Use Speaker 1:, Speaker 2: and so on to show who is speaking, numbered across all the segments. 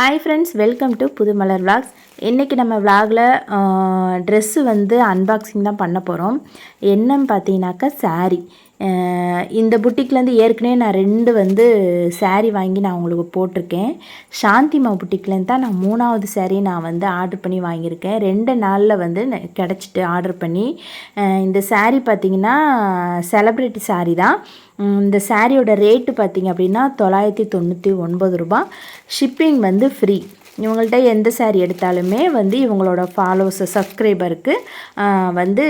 Speaker 1: Hi friends, welcome to Pudhumalar vlogs. இன்றைக்கி நம்ம விளாகில் dress வந்து அன்பாக்சிங் தான் பண்ண போகிறோம். என்னன்னு பார்த்தீங்கன்னாக்கா சாரீ. இந்த புட்டிக்லேருந்து ஏற்கனவே நான் 2 வந்து சாரீ வாங்கி நான் உங்களுக்கு போட்டிருக்கேன். சாந்திமா புட்டிக்லேருந்து தான் நான் 3வது சாரீ நான் வந்து ஆர்டர் பண்ணி வாங்கியிருக்கேன். 2 நாளில் வந்து கிடச்சிட்டு ஆர்டர் பண்ணி. இந்த சாரீ பார்த்திங்கன்னா செலிப்ரிட்டி சாரீ தான். இந்த சாரியோட ரேட்டு பார்த்திங்க அப்படின்னா 999 ரூபா. ஷிப்பிங் வந்து ஃப்ரீ. இவங்கள்ட்ட எந்த சாரீ எடுத்தாலுமே வந்து இவங்களோட ஃபாலோவர்ஸ் சப்ஸ்கிரைபருக்கு வந்து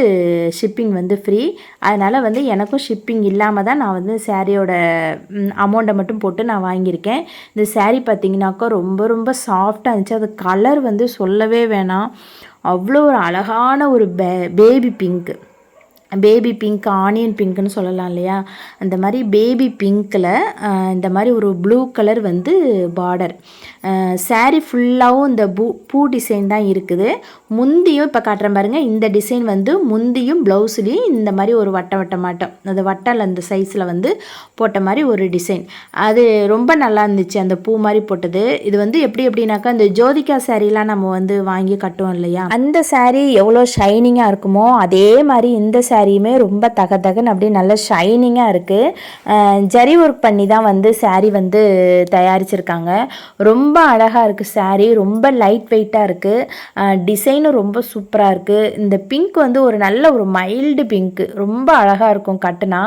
Speaker 1: ஷிப்பிங் வந்து ஃப்ரீ. அதனால் வந்து எனக்கும் ஷிப்பிங் இல்லாமல் தான் நான் வந்து சாரியோட அமௌண்ட்டை மட்டும் போட்டு நான் வாங்கியிருக்கேன். இந்த சாரீ பார்த்திங்கனாக்கா ரொம்ப ரொம்ப சாஃப்டாக இருந்துச்சு. அது கலர் வந்து சொல்லவே வேணாம், அவ்வளோ ஒரு அழகான ஒரு பேபி பிங்க் ஆனியன் பிங்க்குன்னு சொல்லலாம் இல்லையா, அந்த மாதிரி பேபி பிங்க்கில் இந்த மாதிரி ஒரு ப்ளூ கலர் வந்து பார்டர். சாரீ ஃபுல்லாகவும் இந்த பூ டிசைன் தான் இருக்குது. முந்தியும் இப்போ காட்டுறேன் பாருங்கள். இந்த டிசைன் வந்து முந்தியும் ப்ளவுஸ்லேயும் இந்த மாதிரி ஒரு வட்டம் அந்த வட்டல் அந்த சைஸில் வந்து போட்ட மாதிரி ஒரு டிசைன். அது ரொம்ப நல்லா இருந்துச்சு, அந்த பூ மாதிரி போட்டது. இது வந்து எப்படின்னாக்கா இந்த ஜோதிகா சாரீலாம் நம்ம வந்து வாங்கி கட்டுவோம் இல்லையா, அந்த சாரீ எவ்வளோ ஷைனிங்காக இருக்குமோ அதே மாதிரி இந்த சாரியுமே ரொம்ப தகன்னு அப்படியே நல்ல ஷைனிங்காக இருக்குது. ஜரி ஒர்க் பண்ணி தான் வந்து சாரீ வந்து தயாரிச்சிருக்காங்க. ரொம்ப அழகாக இருக்குது சாரீ. ரொம்ப லைட் வெயிட்டாக இருக்குது. டிசைனும் ரொம்ப சூப்பராக இருக்குது. இந்த பிங்க் வந்து ஒரு நல்ல ஒரு மைல்டு பிங்க்கு, ரொம்ப அழகாக இருக்கும் கட்டுனா.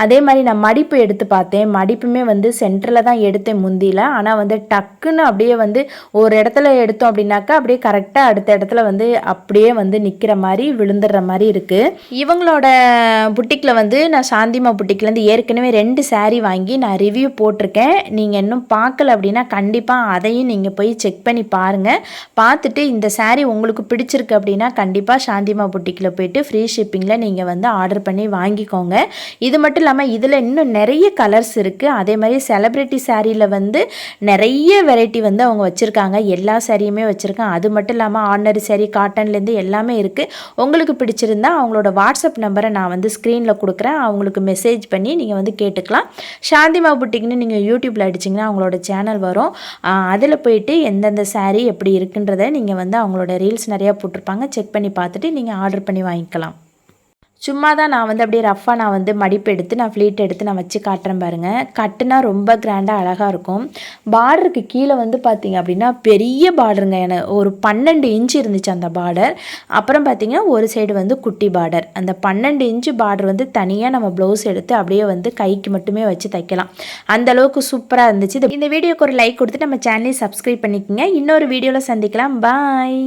Speaker 1: அதே மாதிரி நான் மடிப்பு எடுத்து பார்த்தேன். மடிப்புமே வந்து சென்டரில் தான் எடுத்தேன் முந்தியில். ஆனால் வந்து டக்குன்னு அப்படியே வந்து ஒரு இடத்துல எடுத்தோம் அப்படின்னாக்கா அப்படியே கரெக்டாக அடுத்த இடத்துல வந்து அப்படியே வந்து நிற்கிற மாதிரி விழுந்துடுற மாதிரி இருக்குது. இவங்களோட புட்டிக்கில் வந்து நான் சாந்திமா புட்டிக்லேருந்து ஏற்கனவே 2 சாரீ வாங்கி நான் ரிவ்யூ போட்டிருக்கேன். நீங்கள் இன்னும் பார்க்கல அப்படின்னா கண்டிப்பாக அதையும் நீங்கள் போய் செக் பண்ணி பாருங்கள். பார்த்துட்டு இந்த சாரீ உங்களுக்கு பிடிச்சிருக்கு அப்படின்னா கண்டிப்பாக சாந்திமா புட்டிக்கில் போய்ட்டு ஃப்ரீ ஷிப்பிங்கில் நீங்கள் வந்து ஆர்டர் பண்ணி வாங்கிக்கோங்க. இது மட்டும் இல்லாமல் இதில் இன்னும் நிறைய கலர்ஸ் இருக்குது. அதே மாதிரி செலிப்ரிட்டி சாரியில் வந்து நிறைய வெரைட்டி வந்து அவங்க வச்சுருக்காங்க. எல்லா சாரியுமே வச்சுருக்காங்க. அது மட்டும் இல்லாமல் ஆர்டினரி சாரீ, காட்டன்லேருந்து எல்லாமே இருக்குது. உங்களுக்கு பிடிச்சிருந்தா அவங்களோட வாட்ஸ்அப் நம்பரை நான் வந்து ஸ்க்ரீனில் கொடுக்குறேன். அவங்களுக்கு மெசேஜ் பண்ணி நீங்கள் வந்து கேட்டுக்கலாம். சாந்திமா புட்டிக்னு நீங்கள் யூடியூப்பில் அடிச்சிங்கன்னா அவங்களோட சேனல் வரும். அதில் போயிட்டு எந்தெந்த சாரீ எப்படி இருக்குன்றதை நீங்கள் வந்து அவங்களோட ரீல்ஸ் நிறையா போட்டிருப்பாங்க. செக் பண்ணி பார்த்துட்டு நீங்கள் ஆர்டர் பண்ணி வாங்கிக்கலாம். சும்மா தான் நான் வந்து அப்படியே ரஃபாக நான் வந்து மடிப்பு எடுத்து நான் ஃப்ளீட் எடுத்து நான் வச்சு காட்டுறேன் பாருங்கள். கட்டுனா ரொம்ப கிராண்டாக அழகாக இருக்கும். பார்டருக்கு கீழே வந்து பார்த்திங்க அப்படின்னா பெரிய பார்டருங்க. எனக்கு ஒரு 12 இன்ச்சு இருந்துச்சு அந்த பார்டர். அப்புறம் பார்த்திங்கன்னா ஒரு சைடு வந்து குட்டி பார்டர். அந்த 12 இன்ச்சு பார்டர் வந்து தனியாக நம்ம ப்ளவுஸ் எடுத்து அப்படியே வந்து கைக்கு மட்டுமே வச்சு தைக்கலாம். அந்தளவுக்கு சூப்பராக இருந்துச்சு. இந்த வீடியோக்கு ஒரு லைக் கொடுத்து நம்ம சேனலை சப்ஸ்கிரைப் பண்ணிக்கோங்க. இன்னொரு வீடியோவில் சந்திக்கலாம். பாய்.